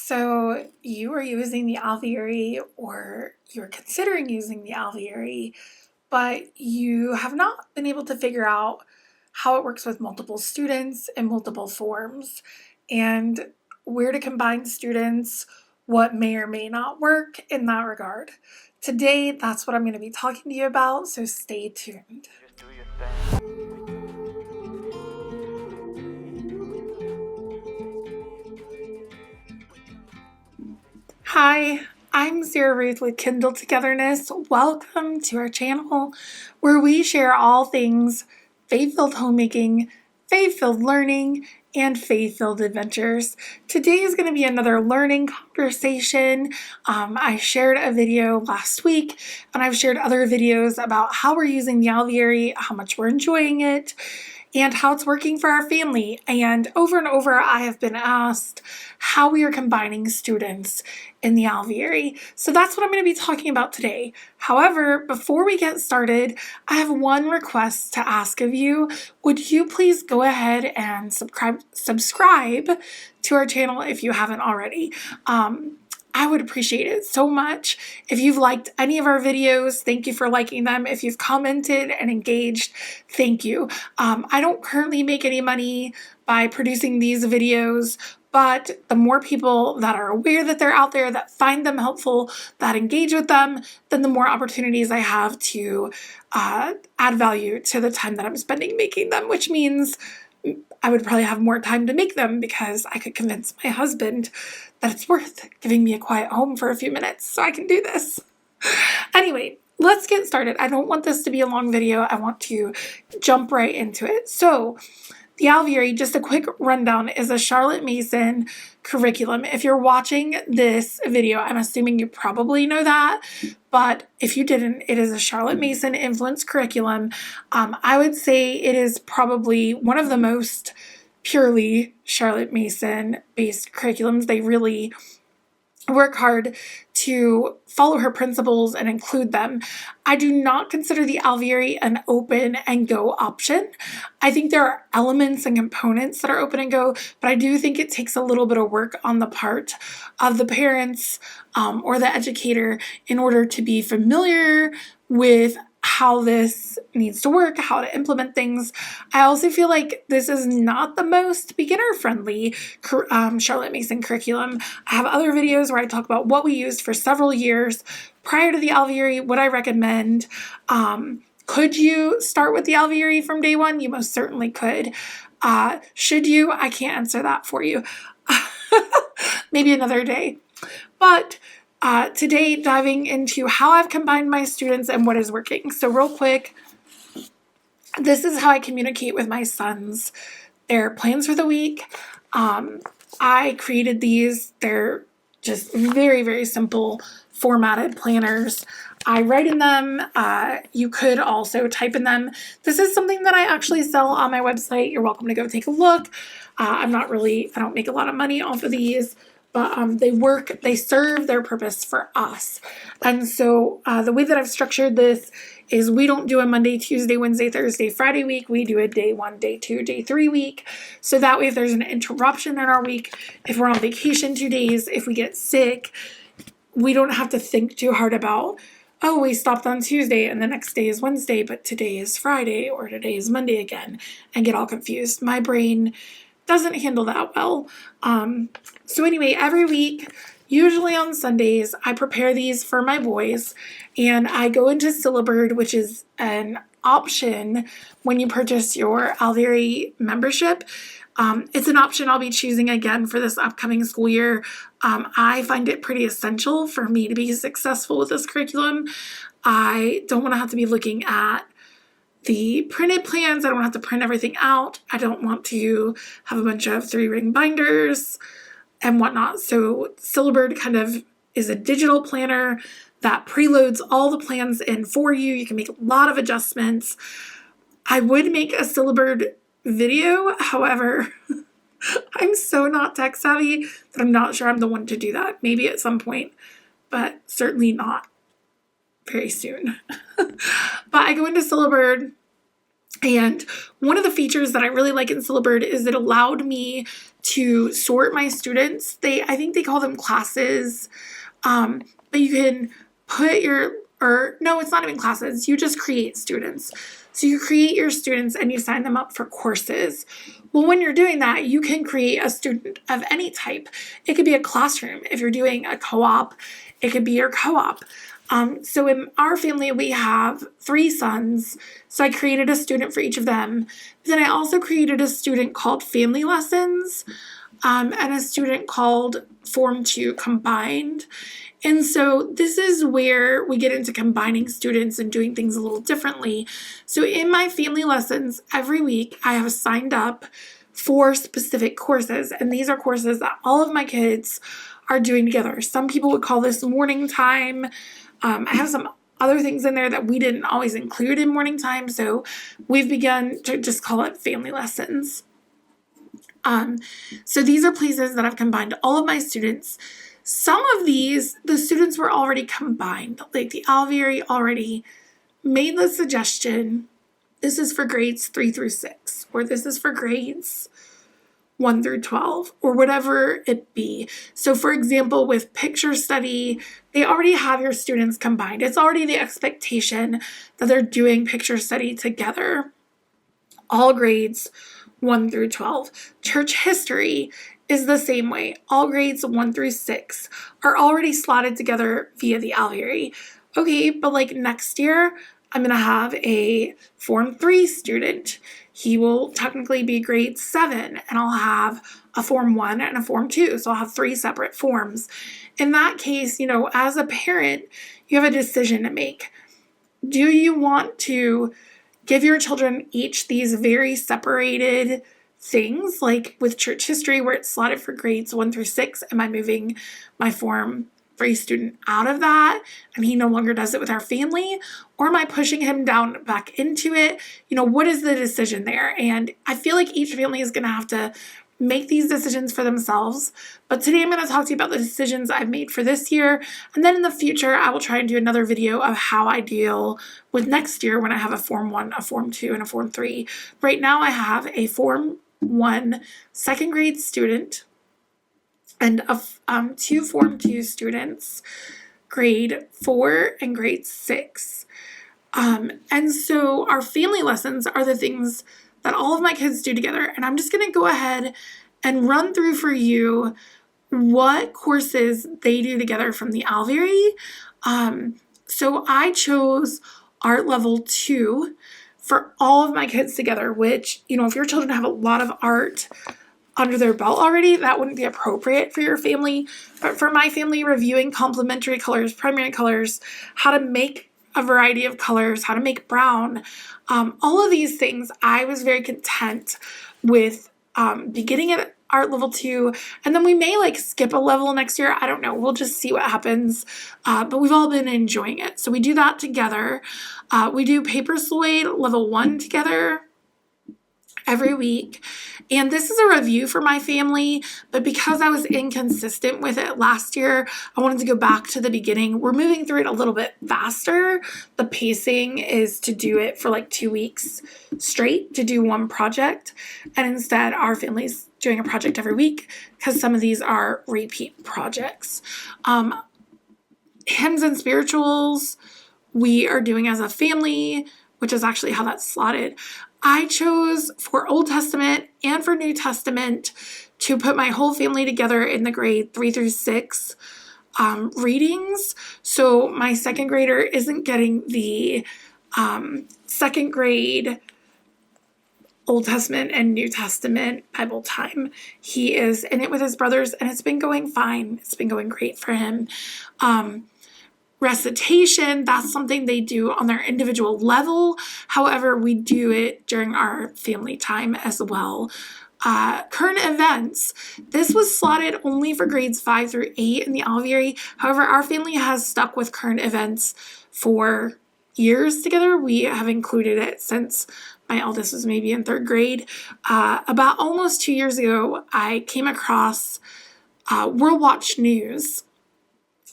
So you are using the Alveary or you're considering using the Alveary, but you have not been able to figure out how it works with multiple students and multiple forms and where to combine students, what may or may not work in that regard. Today, that's what I'm going to be talking to you about, so stay tuned. Hi, I'm Sarah Ruth with Kindle Togetherness. Welcome to our channel where we share all things faith-filled homemaking, faith-filled learning, and faith-filled adventures. Today is going to be another learning conversation. I shared a video last week, and I've shared other videos about how we're using the Alveary, how much we're enjoying it, and how it's working for our family. And over, I have been asked how we are combining students in the Alveary. So that's what I'm going to be talking about today. However, before we get started, I have one request to ask of you. Would you please go ahead and subscribe to our channel if you haven't already? I would appreciate it so much. If you've liked any of our videos, thank you for liking them. If you've commented and engaged, thank you. I don't currently make any money by producing these videos, but the more people that are aware that they're out there, that find them helpful, that engage with them, then the more opportunities I have to add value to the time that I'm spending making them, which means I would probably have more time to make them because I could convince my husband that it's worth giving me a quiet home for a few minutes so I can do this. Anyway, let's get started. I don't want this to be a long video. I want to jump right into it. So the Alveary, just a quick rundown, is a Charlotte Mason curriculum. If you're watching this video, I'm assuming you probably know that, but if you didn't, it is a Charlotte Mason influenced curriculum. I would say it is probably one of the most purely Charlotte Mason based curriculums. They really work hard to follow her principles and include them. I do not consider the Alveary an open and go option. I think there are elements and components that are open and go, but I do think it takes a little bit of work on the part of the parents or the educator in order to be familiar with how this needs to work, how to implement things. I also feel like this is not the most beginner-friendly Charlotte Mason curriculum. I have other videos where I talk about what we used for several years prior to the Alveary, what I recommend. Could you start with the Alveary from day one? You most certainly could. Should you? I can't answer that for you. Maybe another day. But today, diving into how I've combined my students and what is working. So real quick, this is how I communicate with my sons. Their plans for the week. I created these. They're just very, very simple formatted planners. I write in them. You could also type in them. This is something that I actually sell on my website. You're welcome to go take a look. I don't make a lot of money off of these, but they serve their purpose for us. And so the way that I've structured this is we don't do a Monday, Tuesday, Wednesday, Thursday, Friday week. We do a day 1, day 2, day 3 week. So that way if there's an interruption in our week, if we're on vacation 2 days, if we get sick, we don't have to think too hard about, oh, we stopped on Tuesday and the next day is Wednesday, but today is Friday or today is Monday again, and get all confused. My brain doesn't handle that well. So anyway, every week, usually on Sundays, I prepare these for my boys, and I go into Seld-Bird, which is an option when you purchase your Alveary membership. It's an option I'll be choosing again for this upcoming school year. I find it pretty essential for me to be successful with this curriculum. I don't want to have to be looking at the printed plans. I don't have to print everything out. I don't want to have a bunch of 3-ring binders and whatnot. So Seld-Bird kind of is a digital planner that preloads all the plans in for you. You can make a lot of adjustments. I would make a Seld-Bird video. However, I'm so not tech savvy that I'm not sure I'm the one to do that. Maybe at some point, but certainly not very soon. But I go into Seld-Bird And one of the features that I really like in Seld-Bird is it allowed me to sort my students. I think they call them classes, but you can put no, it's not even classes. You just create students. So you create your students and you sign them up for courses. Well, when you're doing that, you can create a student of any type. It could be a classroom. If you're doing a co-op, it could be your co-op. So in our family, we have 3 sons. So I created a student for each of them. Then I also created a student called Family Lessons, and a student called Form 2 Combined. And so this is where we get into combining students and doing things a little differently. So in my family lessons, every week I have signed up for specific courses. And these are courses that all of my kids are doing together. Some people would call this morning time. I have some other things in there that we didn't always include in morning time. So we've begun to just call it family lessons. So these are places that I've combined all of my students. Some of these, the students were already combined. Like the Alveary already made the suggestion, this is for grades 3 through 6, or this is for grades 1 through 12, or whatever it be. So for example, with picture study, they already have your students combined. It's already the expectation that they're doing picture study together, all grades 1 through 12. Church history is the same way. All grades 1 through 6 are already slotted together via the Alveary. Okay, but like next year, I'm going to have a Form 3 student. He will technically be grade 7, and I'll have a Form 1 and a Form 2. So I'll have 3 separate forms. In that case, as a parent, you have a decision to make. Do you want to give your children each these very separated things, like with church history where it's slotted for grades 1 through 6? Am I moving my Form 3 student out of that and he no longer does it with our family? Or am I pushing him down back into it? What is the decision there? And I feel like each family is going to have to make these decisions for themselves. But today I'm going to talk to you about the decisions I've made for this year. And then in the future, I will try and do another video of how I deal with next year when I have a Form 1, a Form 2, and a Form 3. Right now I have a Form 1 second grade student and 2 Form 2 students, grade 4 and grade 6. And so our family lessons are the things that all of my kids do together. And I'm just going to go ahead and run through for you what courses they do together from the Alveary. So I chose Art Level 2 for all of my kids together, which, if your children have a lot of art under their belt already, that wouldn't be appropriate for your family. But for my family, reviewing complementary colors, primary colors, how to make a variety of colors, how to make brown, all of these things, I was very content with beginning at Art Level 2, and then we may skip a level next year. I don't know. We'll just see what happens. But we've all been enjoying it. So we do that together. We do Paper Slate Level 1 together every week. And this is a review for my family, but because I was inconsistent with it last year, I wanted to go back to the beginning. We're moving through it a little bit faster. The pacing is to do it for 2 weeks straight, to do one project. And instead, our family's doing a project every week because some of these are repeat projects. Hymns and spirituals, we are doing as a family, which is actually how that's slotted. I chose for Old Testament and for New Testament to put my whole family together in the grade 3 through 6 readings. So my second grader isn't getting the second grade Old Testament and New Testament Bible time. He is in it with his brothers, and it's been going fine. It's been going great for him. Recitation, that's something they do on their individual level. However, we do it during our family time as well. Current events, this was slotted only for grades 5 through 8 in the Alveary. However, our family has stuck with current events for years together. We have included it since my eldest was maybe in 3rd grade. About almost 2 years ago, I came across World Watch News.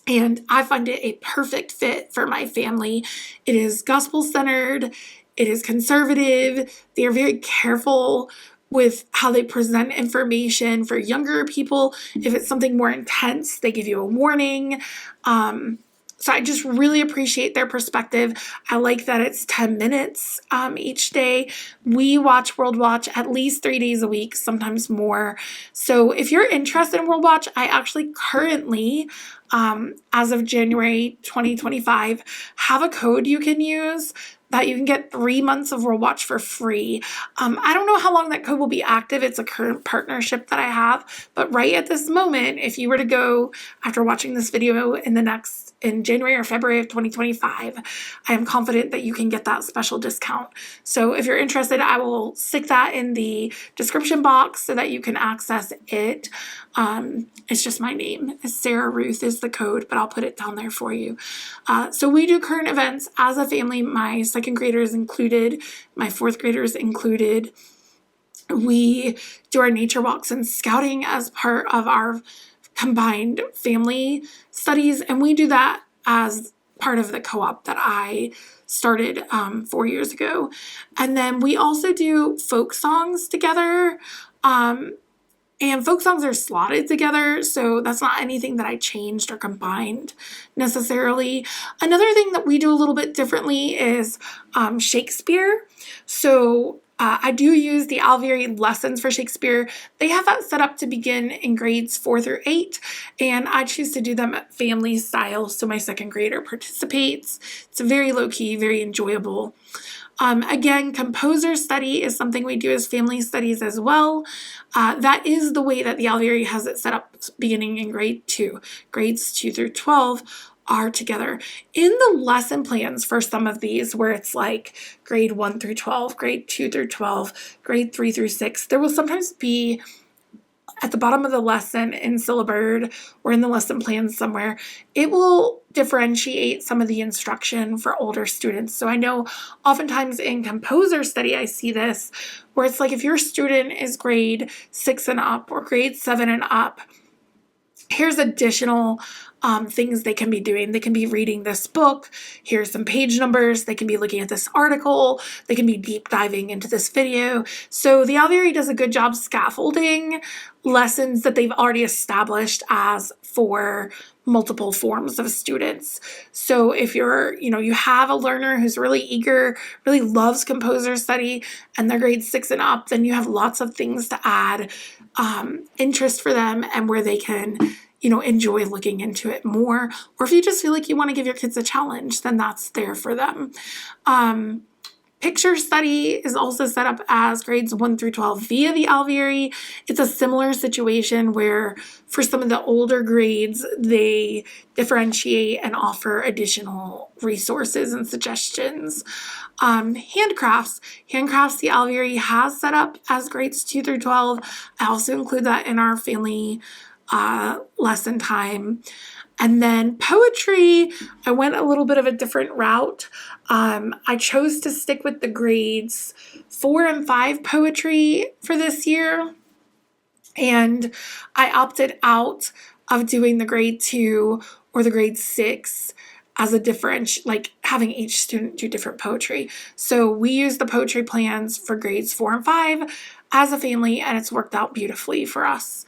And I find it a perfect fit for my family. It is gospel-centered. It is conservative. They are very careful with how they present information for younger people. If it's something more intense, they give you a warning. So I just really appreciate their perspective. I like that it's 10 minutes each day. We watch World Watch at least 3 days a week, sometimes more. So if you're interested in World Watch, I actually currently, as of January 2025, have a code you can use that you can get 3 months of World Watch for free. I don't know how long that code will be active. It's a current partnership that I have, but right at this moment, if you were to go after watching this video in January or February of 2025, I am confident that you can get that special discount. So if you're interested, I will stick that in the description box so that you can access it. It's just my name. Sarah Ruth is the code, but I'll put it down there for you. So we do current events as a family. My second graders included, my fourth graders included. We do our nature walks and scouting as part of our combined family studies, and we do that as part of the co-op that I started 4 years ago. And then we also do folk songs together. And folk songs are slotted together, so that's not anything that I changed or combined necessarily. Another thing that we do a little bit differently is Shakespeare. So I do use the Alveary lessons for Shakespeare. They have that set up to begin in grades 4 through 8, and I choose to do them at family style, so my second grader participates. It's very low-key, very enjoyable. Again, composer study is something we do as family studies as well. That is the way that the Alveary has it set up beginning in grade 2. Grades 2 through 12 are together. In the lesson plans for some of these, where it's like grade 1 through 12, grade 2 through 12, grade 3 through 6, there will sometimes be at the bottom of the lesson in Seld-Bird or in the lesson plan somewhere, it will differentiate some of the instruction for older students. So I know oftentimes in composer study, I see this where it's like if your student is grade 6 and up or grade 7 and up, here's additional things they can be doing. They can be reading this book. Here's some page numbers. They can be looking at this article. They can be deep diving into this video. So the Alveary does a good job scaffolding lessons that they've already established as for multiple forms of students. So if you have a learner who's really eager, really loves composer study, and they're grade 6 and up, then you have lots of things to add interest for them and where they can enjoy looking into it more. Or if you just feel like you want to give your kids a challenge, then that's there for them. Picture study is also set up as grades 1 through 12 via the Alveary. It's a similar situation where for some of the older grades, they differentiate and offer additional resources and suggestions. Handcrafts, the Alveary has set up as grades 2 through 12. I also include that in our family lesson time. And then poetry, I went a little bit of a different route. I chose to stick with the grades 4 and 5 poetry for this year. And I opted out of doing the grade 2 or the grade 6 as a like having each student do different poetry. So we use the poetry plans for grades 4 and 5 as a family, and it's worked out beautifully for us.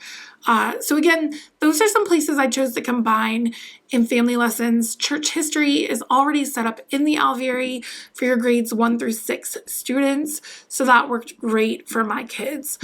So again, those are some places I chose to combine in family lessons. Church history is already set up in the Alveary for your grades 1 through 6 students. So that worked great for my kids.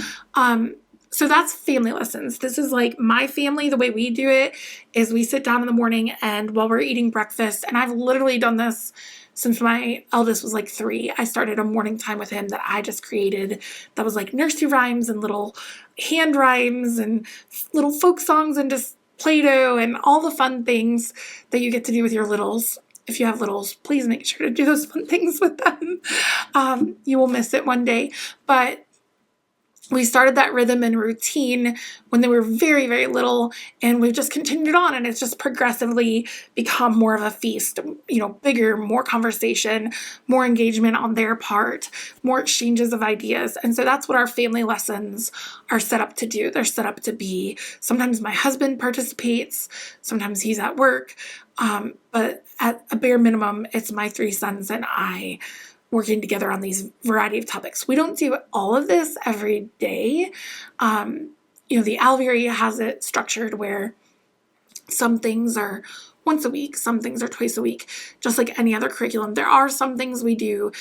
So that's family lessons. This is like my family. The way we do it is we sit down in the morning and while we're eating breakfast, and I've literally done this since my eldest was like 3, I started a morning time with him that I just created that was like nursery rhymes and little hand rhymes and little folk songs and just Play-Doh and all the fun things that you get to do with your littles. If you have littles, please make sure to do those fun things with them. You will miss it one day. But we started that rhythm and routine when they were very, very little, and we've just continued on, and it's just progressively become more of a feast, bigger, more conversation, more engagement on their part, more exchanges of ideas. And so that's what our family lessons are set up to do. They're set up to be, sometimes my husband participates, sometimes he's at work, but at a bare minimum, it's my 3 sons and I working together on these variety of topics. We don't do all of this every day. The Alveary has it structured where some things are once a week, some things are twice a week, just like any other curriculum. There are some things we do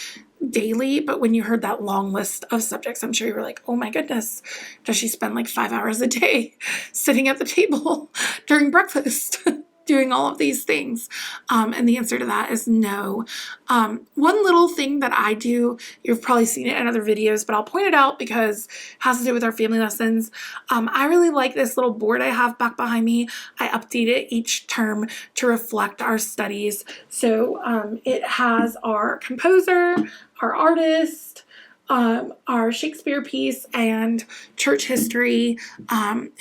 daily, but when you heard that long list of subjects, I'm sure you were like, oh my goodness, does she spend like 5 hours a day sitting at the table during breakfast doing all of these things? And the answer to that is no. One little thing that I do, you've probably seen it in other videos, but I'll point it out because it has to do with our family lessons. I really like this little board I have back behind me. I update it each term to reflect our studies. So it has our composer, our artist, our Shakespeare piece, and church history,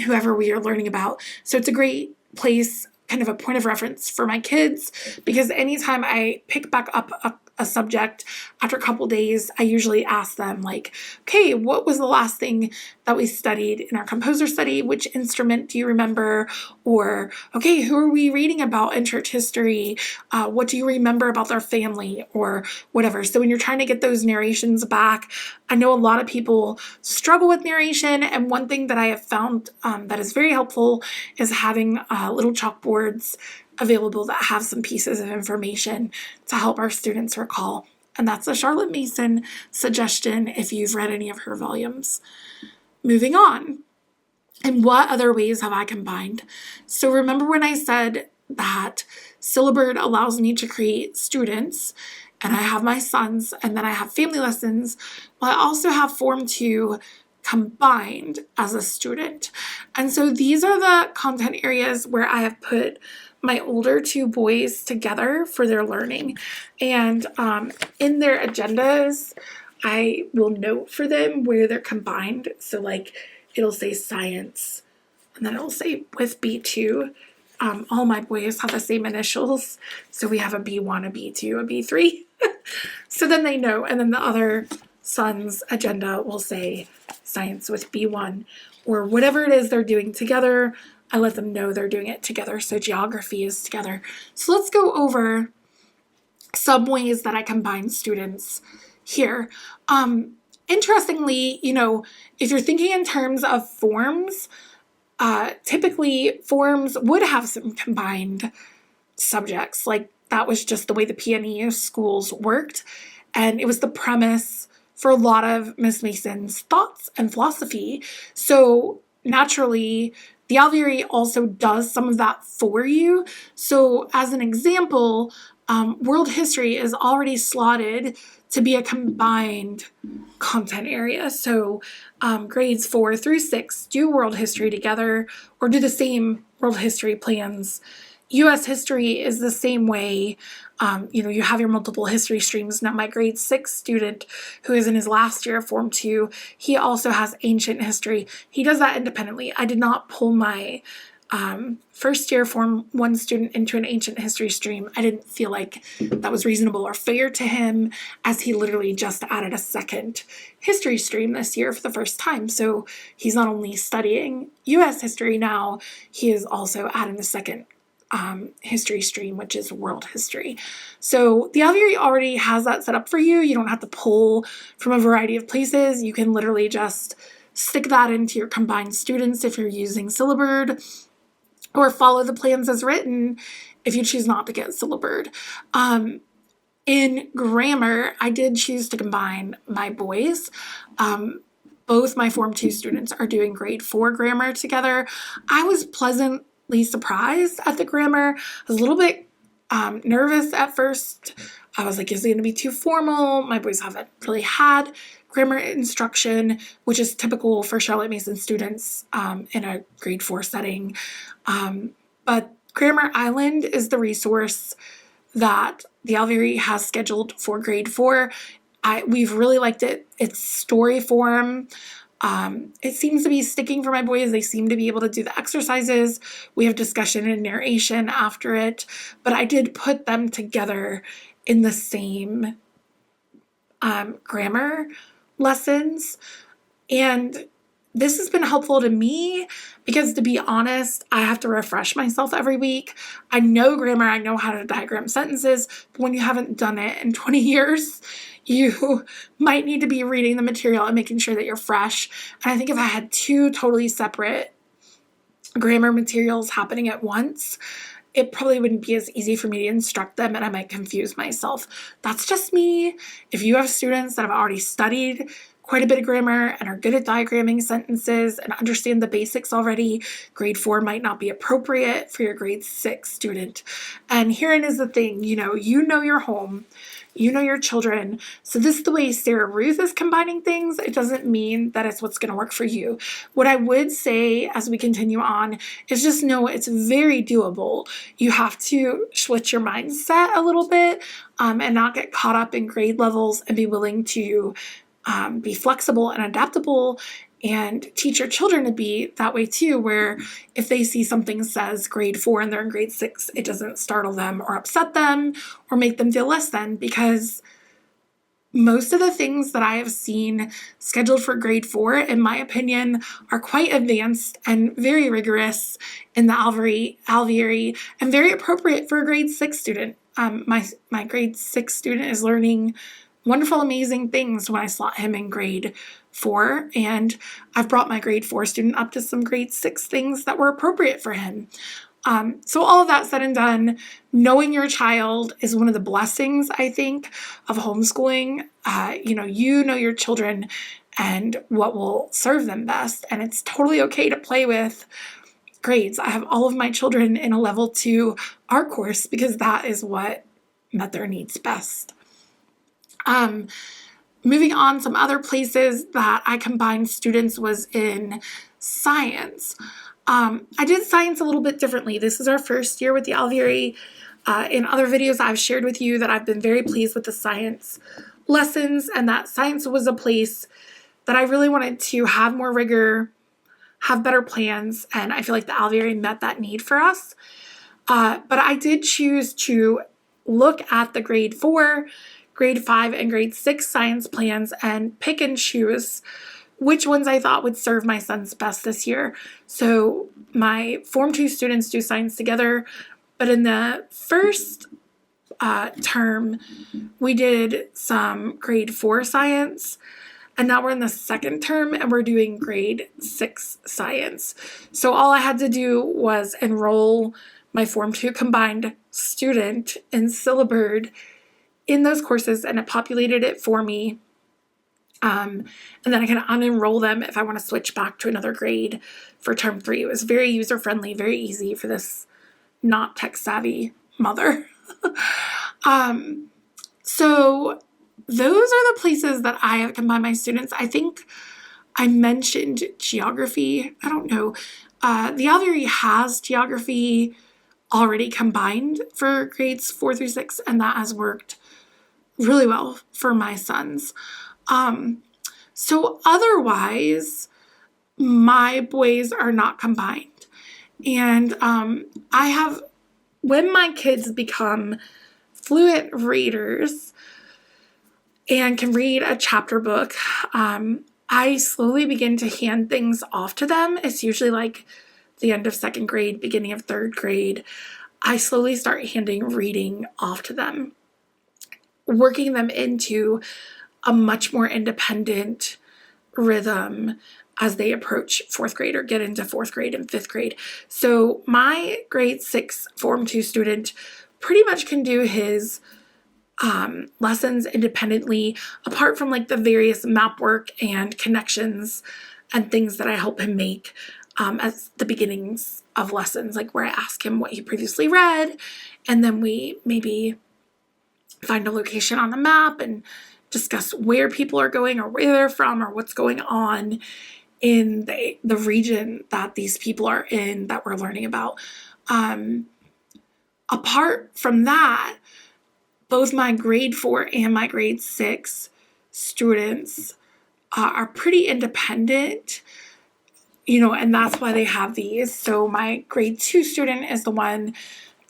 whoever we are learning about. So it's a great place, kind of a point of reference for my kids, because anytime I pick back up a subject after a couple days, I usually ask them like, okay, what was the last thing that we studied in our composer study? Which instrument do you remember? Or, okay, who are we reading about in church history? What do you remember about their family or whatever? So when you're trying to get those narrations back, I know a lot of people struggle with narration. And one thing that I have found that is very helpful is having little chalkboards available that have some pieces of information to help our students recall. And that's a Charlotte Mason suggestion if you've read any of her volumes. Moving on. And what other ways have I combined? So remember when I said that Seld-Bird allows me to create students, and I have my sons, and then I have family lessons. Well, I also have Form 2 combined as a student. And so these are the content areas where I have put my older two boys together for their learning. And in their agendas, I will note for them where they're combined. So like it'll say science, and then it'll say with B2. All my boys have the same initials. So we have a B1, a B2, a B3. So then they know. And then the other son's agenda will say science with B1, or whatever it is they're doing together. I let them know they're doing it together. So geography is together. So let's go over some ways that I combine students here. Interestingly, if you're thinking in terms of forms, typically forms would have some combined subjects. Like that was just the way the PNE schools worked. And it was the premise for a lot of Miss Mason's thoughts and philosophy. So naturally, the Alveary also does some of that for you. So as an example, world history is already slotted to be a combined content area. So grades 4 through 6 do world history together or do the same world history plans. U.S. history is the same way. You have your multiple history streams. Now, my grade 6 student, who is in his last year of Form 2, he also has ancient history. He does that independently. I did not pull my first year Form 1 student into an ancient history stream. I didn't feel like that was reasonable or fair to him, as he literally just added a second history stream this year for the first time. So he's not only studying U.S. history now, he is also adding the second history stream, which is world history. So the Alveary already has that set up for you. You don't have to pull from a variety of places. You can literally just stick that into your combined students if you're using Seld-Bird, or follow the plans as written if you choose not to get Seld-Bird. In grammar, I did choose to combine my boys. Both my Form 2 students are doing grade 4 grammar together. I was pleasantly surprised at the grammar. I was a little bit nervous at first. I was like, is it going to be too formal? My boys haven't really had grammar instruction, which is typical for Charlotte Mason students in a grade 4 setting. But Grammar Island is the resource that the Alveary has scheduled for grade 4. We've really liked it. It's story form. It seems to be sticking for my boys. They seem to be able to do the exercises. We have discussion and narration after it, but I did put them together in the same grammar lessons. And This has been helpful to me because, to be honest, I have to refresh myself every week. I know grammar, I know how to diagram sentences, but when you haven't done it in 20 years, you might need to be reading the material and making sure that you're fresh. And I think if I had two totally separate grammar materials happening at once, it probably wouldn't be as easy for me to instruct them, and I might confuse myself. That's just me. If you have students that have already studied quite a bit of grammar and are good at diagramming sentences and understand the basics already, grade 4 might not be appropriate for your grade 6 student. And herein is the thing, you know your home, you know your children. So this is the way Sarah Ruth is combining things. It doesn't mean that it's what's going to work for you. What I would say as we continue on is just know it's very doable. You have to switch your mindset a little bit and not get caught up in grade levels, and be willing to be flexible and adaptable, and teach your children to be that way too, where if they see something says grade 4 and they're in grade 6, it doesn't startle them or upset them or make them feel less than, because most of the things that I have seen scheduled for grade 4, in my opinion, are quite advanced and very rigorous in the Alveary and very appropriate for a grade 6 student. My grade 6 student is learning wonderful, amazing things when I slot him in grade 4, and I've brought my grade 4 student up to some grade 6 things that were appropriate for him. So all of that said and done, knowing your child is one of the blessings, I think, of homeschooling. You know your children and what will serve them best, and it's totally okay to play with grades. I have all of my children in a level 2 art course because that is what met their needs best. Moving on, some other places that I combined students was in science. I did science a little bit differently. This is our first year with the Alveary. In other videos, I've shared with you that I've been very pleased with the science lessons, and that science was a place that I really wanted to have more rigor, have better plans, and I feel like the Alveary met that need for us. But I did choose to look at the grade 4, grade 5, and grade 6 science plans and pick and choose which ones I thought would serve my sons best this year. So my Form 2 students do science together, but in the first term, we did some grade 4 science, and now we're in the second term and we're doing grade 6 science. So all I had to do was enroll my Form 2 combined student in Seld-Bird in those courses, and it populated it for me. And then I can unenroll them if I want to switch back to another grade for term 3. It was very user-friendly, very easy for this not tech-savvy mother. So those are the places that I have combined my students. I think I mentioned geography. I don't know. The Alveary has geography already combined for grades 4 through 6, and that has worked really well for my sons. So otherwise, my boys are not combined. And when my kids become fluent readers and can read a chapter book, I slowly begin to hand things off to them. It's usually like the end of 2nd grade, beginning of 3rd grade. I slowly start handing reading off to them, working them into a much more independent rhythm as they approach 4th grade or get into 4th grade and 5th grade. So my grade 6 Form 2 student pretty much can do his lessons independently, apart from like the various map work and connections and things that I help him make at the beginnings of lessons, like where I ask him what he previously read, and then we maybe find a location on the map and discuss where people are going or where they're from or what's going on in the region that these people are in that we're learning about. Apart from that, both my grade 4 and my grade 6 students are pretty independent, and that's why they have these. So my grade 2 student is the one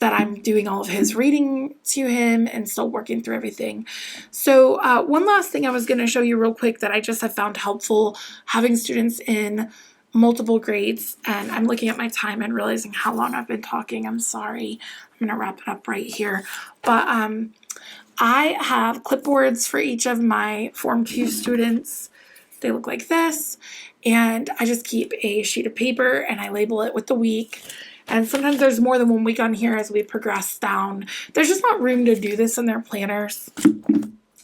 that I'm doing all of his reading to him and still working through everything. So one last thing I was going to show you real quick that I just have found helpful having students in multiple grades, and I'm looking at my time and realizing how long I've been talking. I'm sorry. I'm going to wrap it up right here. But I have clipboards for each of my Form 2 students. They look like this, and I just keep a sheet of paper and I label it with the week. And sometimes there's more than one week on here as we progress down. There's just not room to do this in their planners.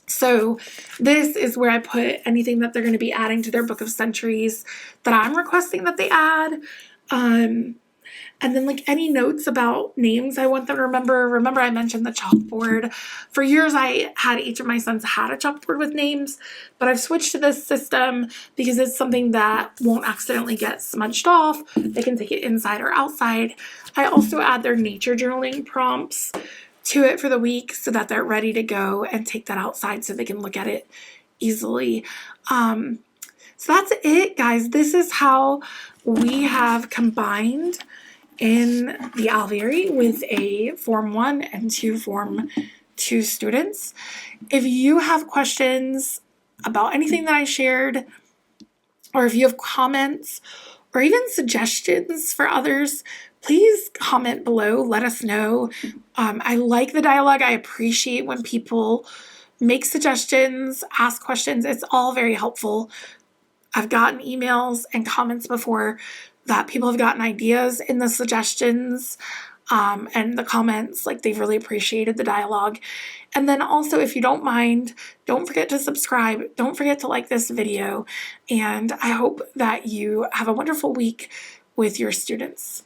So this is where I put anything that they're going to be adding to their book of centuries that I'm requesting that they add. And then like any notes about names I want them to remember. Remember I mentioned the chalkboard. For years I had each of my sons had a chalkboard with names, but I've switched to this system because it's something that won't accidentally get smudged off. They can take it inside or outside. I also add their nature journaling prompts to it for the week so that they're ready to go and take that outside so they can look at it easily. So that's it, guys. This is how we have combined in the Alveary with a Form 1 and 2 Form 2 students. If you have questions about anything that I shared, or if you have comments or even suggestions for others, please comment below. Let us know. I like the dialogue. I appreciate when people make suggestions, ask questions. It's all very helpful. I've gotten emails and comments before that people have gotten ideas in the suggestions and the comments, like they've really appreciated the dialogue. And then also, if you don't mind, don't forget to subscribe. Don't forget to like this video. And I hope that you have a wonderful week with your students.